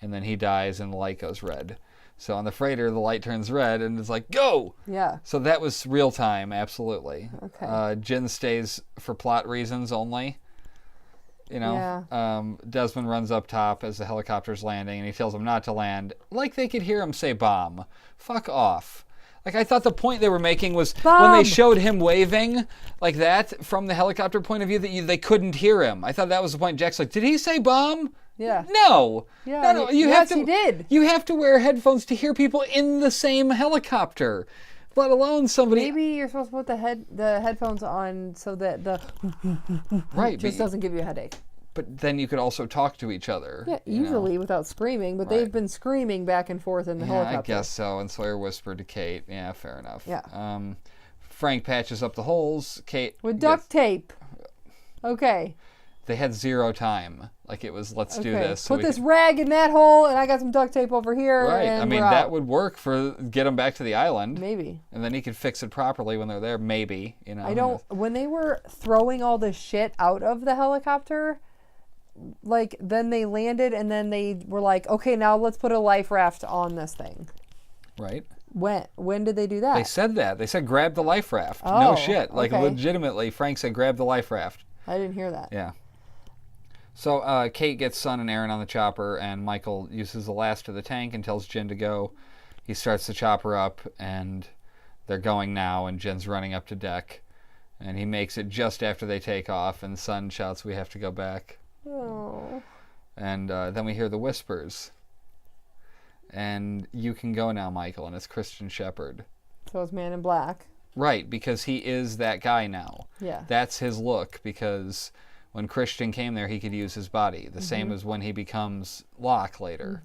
And then he dies and the light goes red. So on the freighter, the light turns red and it's like, go! Yeah. So that was real time, absolutely. Okay. Jin stays for plot reasons only. You know? Yeah. Desmond runs up top as the helicopter's landing and he tells him not to land. Like they could hear him say bomb. Fuck off. Like, I thought the point they were making was when they showed him waving like that from the helicopter point of view that they couldn't hear him. I thought that was the point. Jack's like, did he say bomb? Yeah. No. Yeah. No. He did. You have to wear headphones to hear people in the same helicopter, let alone somebody. Maybe you're supposed to put the headphones on so that the right just doesn't give you a headache. But then you could also talk to each other. Yeah, easily without screaming. But they've been screaming back and forth in the helicopter. I guess so. And Sawyer whispered to Kate. Yeah, fair enough. Yeah. Frank patches up the holes. Kate with duct tape. Okay. They had zero time. Like it was, let's do this. So put this rag in that hole, and I got some duct tape over here. Right. And I mean, that would work for get them back to the island. Maybe. And then he could fix it properly when they're there. Maybe. You know. I don't. When they were throwing all this shit out of the helicopter. Like, then they landed, and then they were like, okay, now let's put a life raft on this thing. Right. When did they do that? They said that. They said grab the life raft. Oh, no shit. Like, okay. legitimately, Frank said grab the life raft. I didn't hear that. Yeah. So, Kate gets Son and Aaron on the chopper, and Michael uses the last of the tank and tells Jen to go. He starts the chopper up, and they're going now, and Jen's running up to deck. And he makes it just after they take off, and Son shouts, we have to go back. Oh. And then we hear the whispers. And you can go now, Michael, and it's Christian Shepherd. So it's Man in Black. Right, because he is that guy now. Yeah. That's his look, because when Christian came there, he could use his body. The same as when he becomes Locke later.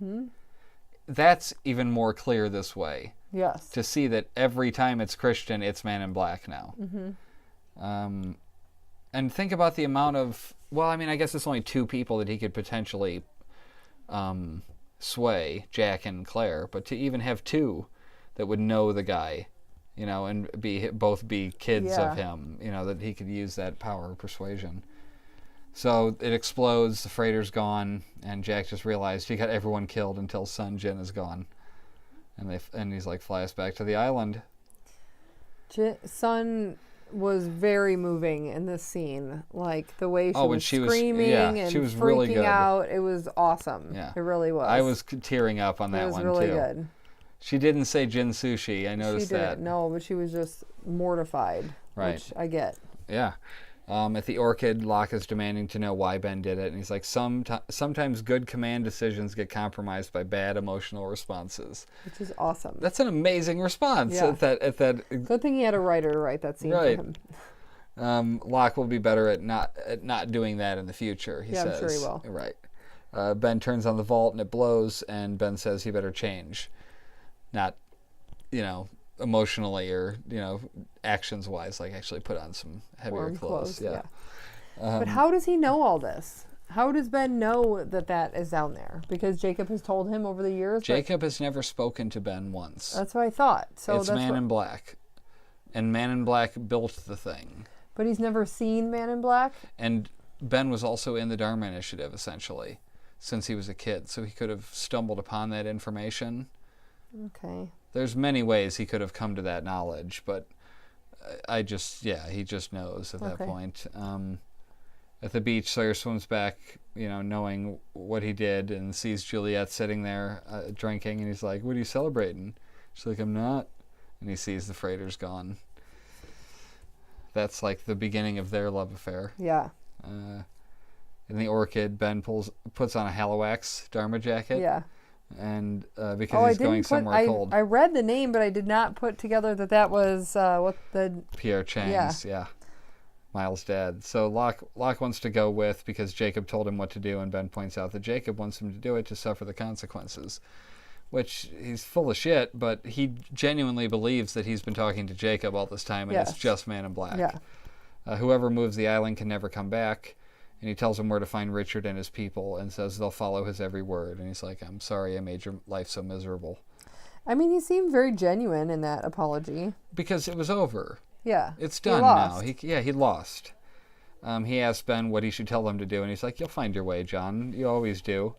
That's even more clear this way. Yes. To see that every time it's Christian, it's Man in Black now. And think about the amount of... Well, I mean, I guess it's only two people that he could potentially sway, Jack and Claire. But to even have two that would know the guy, you know, and both be kids of him, you know, that he could use that power of persuasion. So it explodes, the freighter's gone, and Jack just realized he got everyone killed until Son Jen is gone. And he's like, fly us back to the island. Son was very moving in this scene. Like, the way she was screaming and she was freaking really good. out. It was awesome. Yeah. It really was. I was tearing up on that one, too. It was really good. She didn't say Jin Sushi. I noticed that. No, but she was just mortified. Right. Which I get. Yeah. At the Orchid, Locke is demanding to know why Ben did it, and he's like, sometimes good command decisions get compromised by bad emotional responses. Which is awesome. That's an amazing response. Yeah. At that. Good thing he had a writer to write that scene right. for him. Locke will be better at not doing that in the future, he says. I'm sure he will. Right. Ben turns on the vault, and it blows, and Ben says he better change. Not, emotionally or, actions-wise, like actually put on some heavier Warm clothes. Yeah. But how does he know all this? How does Ben know that is down there? Because Jacob has told him over the years. Jacob has never spoken to Ben once. That's what I thought. So it's Man in Black. And Man in Black built the thing. But he's never seen Man in Black? And Ben was also in the Dharma Initiative, essentially, since he was a kid. So he could have stumbled upon that information. Okay. There's many ways he could have come to that knowledge, but he just knows at that point. At the beach, Sawyer swims back, knowing what he did, and sees Juliet sitting there drinking, and he's like, what are you celebrating? She's like, I'm not. And he sees the freighter's gone. That's like the beginning of their love affair. Yeah. In the Orchid, Ben puts on a Haliwax Dharma jacket. Yeah. And because he's going somewhere cold. I read the name, but I did not put together that was Pierre Chang's, yeah. Miles' dad. So Locke wants to go with because Jacob told him what to do, and Ben points out that Jacob wants him to do it to suffer the consequences. which he's full of shit, but he genuinely believes that he's been talking to Jacob all this time, and Yes. it's just Man in Black. Yeah. Whoever moves the island can never come back, and he tells him where to find Richard and his people, and says they'll follow his every word. And he's like, I'm sorry I made your life so miserable. I mean, he seemed very genuine in that apology. Because it was over. Yeah. It's He done lost. now. He lost. He asked Ben what he should tell them to do, and he's like, you'll find your way, John. You always do.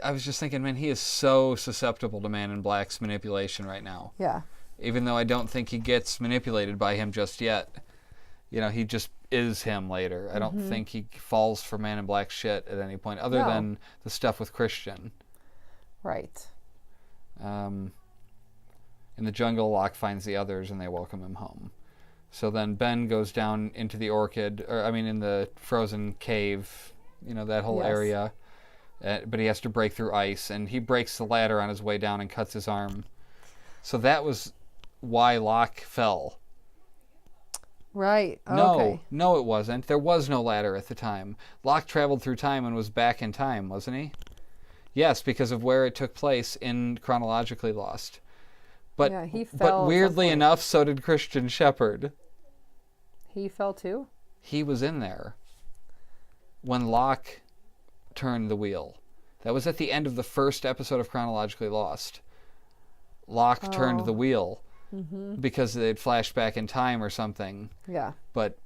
I was just thinking, man, he is so susceptible to Man in Black's manipulation right now. Yeah. Even though I don't think he gets manipulated by him just yet. You know, he just is him later. I don't think he falls for Man in Black shit at any point, other No. than the stuff with Christian. Right. In the jungle, Locke finds the others, and they welcome him home. So then Ben goes down into the in the frozen cave, you know, that whole Yes. area. But he has to break through ice, and he breaks the ladder on his way down and cuts his arm. So that was why Locke fell. Right. Okay. No, it wasn't. There was no ladder at the time. Locke traveled through time and was back in time, wasn't he? Yes, because of where it took place in Chronologically Lost. But, Yeah, he fell but at some weirdly point. enough, so did Christian Shepherd. He fell too? He was in there when Locke turned the wheel. That was at the end of the first episode of Chronologically Lost. Locke turned the wheel because they'd flashed back in time or something. Yeah. But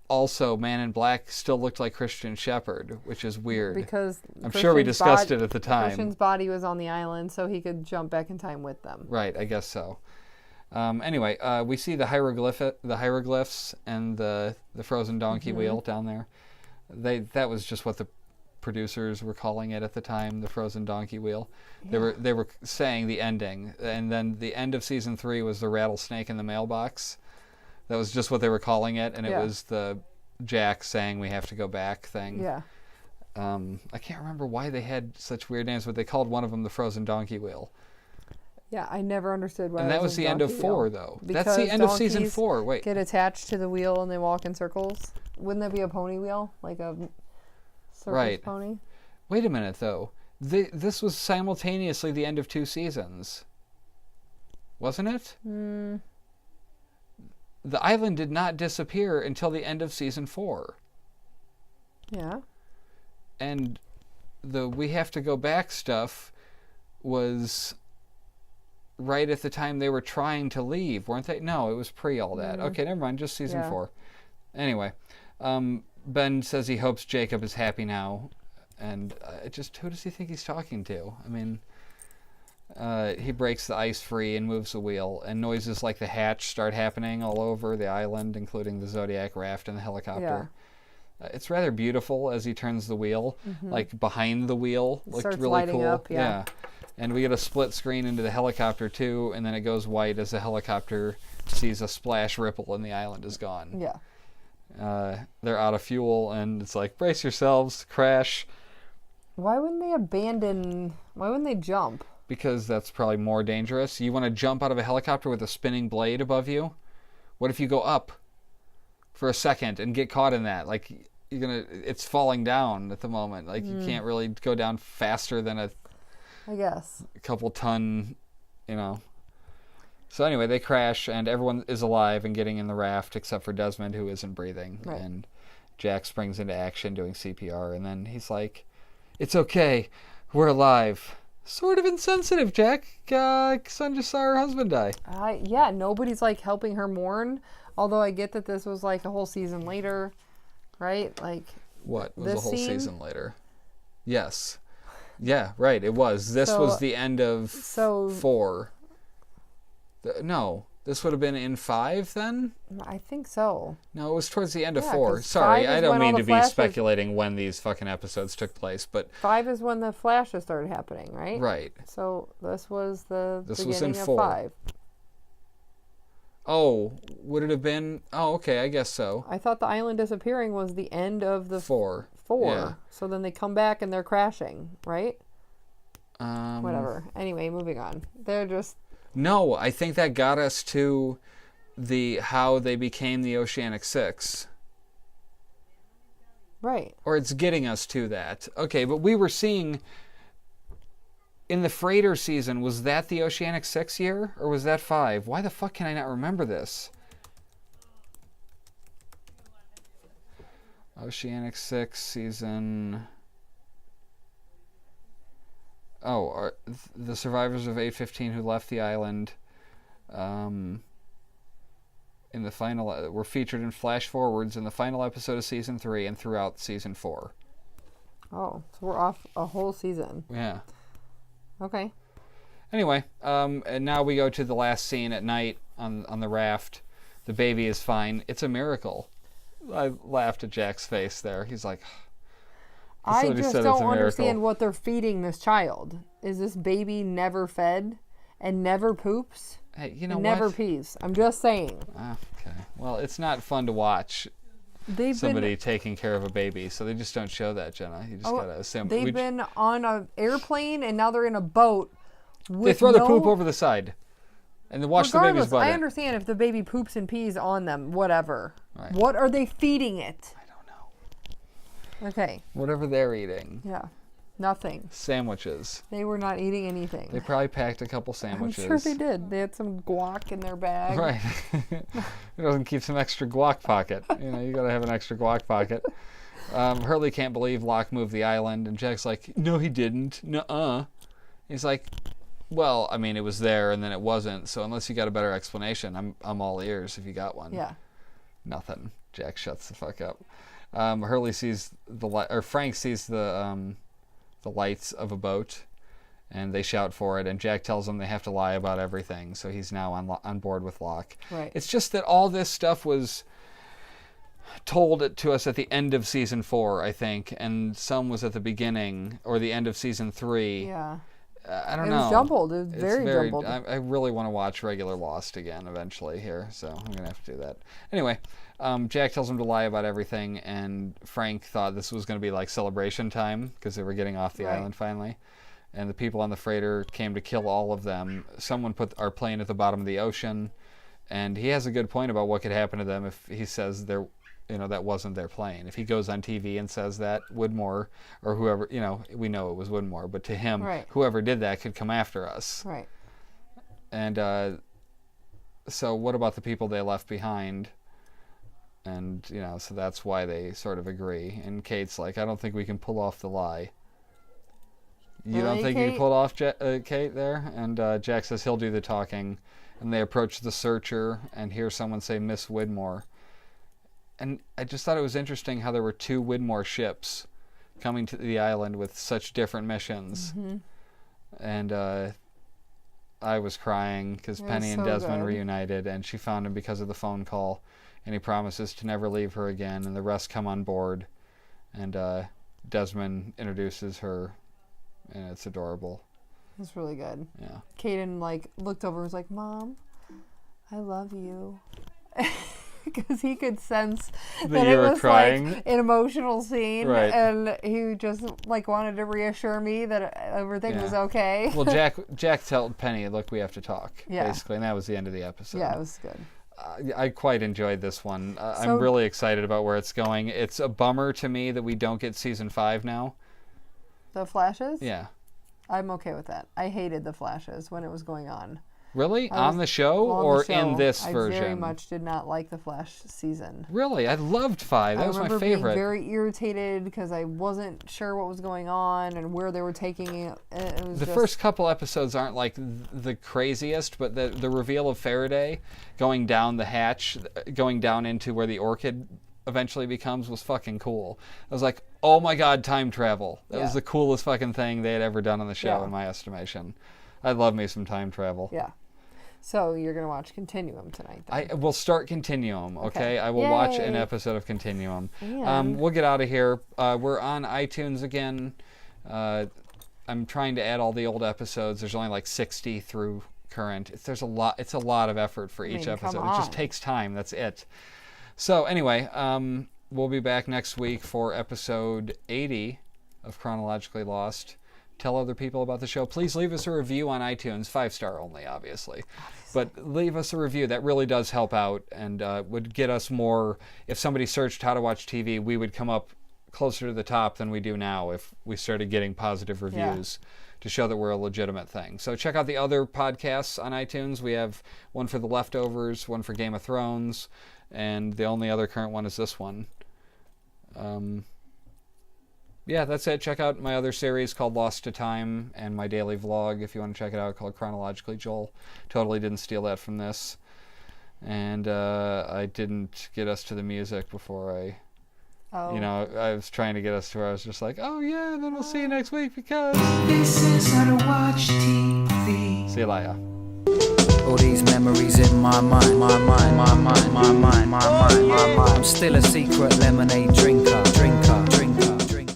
also, Man in Black still looked like Christian Shepherd, which is weird. Because I'm sure we Christian's discussed it at the time. Christian's body was on the island, so he could jump back in time with them. Right, I guess so. Anyway, we see the hieroglyphs and the frozen donkey wheel down there. That was just what the producers were calling it at the time, the frozen donkey wheel. Yeah. They were saying the ending, and then the end of season 3 was the rattlesnake in the mailbox. That was just what they were calling it, and it was the Jack saying we have to go back thing. Yeah. I can't remember why they had such weird names, but they called one of them the frozen donkey wheel. Yeah, I never understood why. And it that was a the end of donkey 4, wheel. though. Because That's the end of season donkeys 4. Wait. Get attached to the wheel and they walk in circles. Wouldn't that be a pony wheel, like a circus pony? Wait a minute, though. This was simultaneously the end of 2 seasons, wasn't it? The island did not disappear until the end of season 4. Yeah. And the we have to go back stuff was right at the time they were trying to leave, weren't they? No, it was pre all that. Okay, never mind, just season 4. Anyway, Ben says he hopes Jacob is happy now, and who does he think he's talking to? I mean, he breaks the ice free and moves the wheel, and noises like the hatch start happening all over the island, including the Zodiac raft and the helicopter. It's rather beautiful as he turns the wheel, like behind the wheel looked Starts really lighting cool. up, yeah. And we get a split screen into the helicopter too, and then it goes white as the helicopter sees a splash ripple and the island is gone. Yeah. They're out of fuel, and it's like, brace yourselves, crash. Why wouldn't they jump? Because that's probably more dangerous. You want to jump out of a helicopter with a spinning blade above you? What if you go up for a second and get caught in that? Like, it's falling down at the moment. Like, you can't really go down faster than a couple ton, So anyway, they crash, and everyone is alive and getting in the raft except for Desmond, who isn't breathing. Right. And Jack springs into action doing CPR, and then he's like, it's okay, we're alive. Sort of insensitive, Jack. Son just saw her husband die. Yeah, nobody's like helping her mourn. Although I get that this was like a whole season later, right? Like, what was this a whole scene? season later? Yes. Yeah, right, it was. This was the end of 4. No, this would have been in 5 then? I think so. No, it was towards the end of Yeah, 4. 'cause Sorry, 5 is I don't when all mean the to be flashes- speculating when these fucking episodes took place, but 5 is when the flashes started happening, right? right. So this was the This beginning was in of 4. 5. Oh, would it have been? Oh, okay, I guess so. I thought the island disappearing was the end of the 4. 4. Yeah. So then they come back and they're crashing, right? Um, Whatever. Anyway, moving on. They're just No, I think that got us to how they became the Oceanic 6. right. Or it's getting us to that. Okay, but we were seeing in the freighter season, was that the Oceanic 6 year? Or was that 5? Why the fuck can I not remember this? Oceanic 6 season... Oh, the survivors of 815 who left the island in the final were featured in flash forwards in the final episode of season 3 and throughout season 4. Oh, so we're off a whole season. Yeah. Okay. Anyway, and now we go to the last scene at night on the raft. The baby is fine. It's a miracle. I laughed at Jack's face there. He's like... I just don't understand what they're feeding this child. Is this baby never fed and never poops? Hey, you know and what? Never pees. I'm just saying. Okay. Well, it's not fun to watch somebody taking care of a baby, so they just don't show that, Jenna. You just gotta assume. They've been on an airplane and now they're in a boat. They throw their poop over the side, and then watch the baby's butt. I understand if the baby poops and pees on them, whatever. Right. What are they feeding it? Okay. Whatever they're eating. Yeah. Nothing. Sandwiches. They were not eating anything. They probably packed a couple sandwiches. I'm sure they did. They had some guac in their bag. Right. It doesn't keep some extra guac pocket. You gotta have an extra guac pocket. Hurley can't believe Locke moved the island, and Jack's like, no, he didn't. Nuh-uh. He's like, well, I mean, it was there, and then it wasn't, so unless you got a better explanation, I'm all ears if you got one. Yeah. Nothing. Jack shuts the fuck up. Hurley sees Frank sees the lights of a boat, and they shout for it. And Jack tells them they have to lie about everything, so he's now on board with Locke. Right. It's just that all this stuff was told to us at the end of season 4, I think, and some was at the beginning or the end of season 3. Yeah. I don't know. It was jumbled. It was very jumbled. I really want to watch regular Lost again eventually here, so I'm going to have to do that. Anyway, Jack tells him to lie about everything, and Frank thought this was going to be like celebration time because they were getting off the island finally. And the people on the freighter came to kill all of them. Someone put our plane at the bottom of the ocean, and he has a good point about what could happen to them if he says that wasn't their plane. If he goes on TV and says that, Woodmore or whoever, we know it was Woodmore, but to him, whoever did that could come after us. Right. And so what about the people they left behind? And, so that's why they sort of agree. And Kate's like, I don't think we can pull off the lie. You don't think you can pull off Kate there? And Jack says he'll do the talking. And they approach the searcher and hear someone say Miss Widmore. And I just thought it was interesting how there were 2 Widmore ships coming to the island with such different missions. Mm-hmm. And I was crying because Penny and Desmond reunited, and she found him because of the phone call. And he promises to never leave her again, and the rest come on board. And Desmond introduces her, and it's adorable. It's really good. Yeah. Caden looked over and was like, Mom, I love you. Because he could sense that it was crying. An emotional scene, right. And he just wanted to reassure me that everything was okay. Well, Jack told Penny, look, we have to talk, basically, and that was the end of the episode. Yeah, it was good. I quite enjoyed this one. I'm really excited about where it's going. It's a bummer to me that we don't get season 5 now. The flashes? Yeah. I'm okay with that. I hated the flashes when it was going on. Really? On the show or in this version? I very much did not like the Flash season. Really? I loved 5. That was my favorite. I remember being very irritated because I wasn't sure what was going on and where they were taking it. It was the first couple episodes aren't like the craziest, but the reveal of Faraday going down the hatch, going down into where the Orchid eventually becomes was fucking cool. I was like, oh my god, time travel. That was the coolest fucking thing they had ever done on the show in my estimation. I love me some time travel. Yeah. So you're going to watch Continuum tonight, then? I will start Continuum, okay? I will watch an episode of Continuum. We'll get out of here. We're on iTunes again. I'm trying to add all the old episodes. There's only 60 through current. It's a lot of effort for each episode. It just takes time. That's it. So anyway, we'll be back next week for episode 80 of Chronologically Lost. Tell other people about the show. Please leave us a review on iTunes, 5-star only, obviously. But leave us a review. That really does help out and would get us more. If somebody searched how to watch TV, we would come up closer to the top than we do now if we started getting positive reviews to show that we're a legitimate thing. So check out the other podcasts on iTunes. We have one for The Leftovers, one for Game of Thrones, and the only other current one is this one. Yeah, that's it. Check out my other series called Lost to Time and my daily vlog if you want to check it out, called Chronologically. Joel totally didn't steal that from this. And I didn't get us to the music before I... Oh. You know, I was trying to get us to where I was just like, oh yeah, then we'll see you next week because... This is how to watch TV. See you later. All these memories in my mind, my mind, my mind, my mind, my mind, my mind. I'm still a secret lemonade drinker.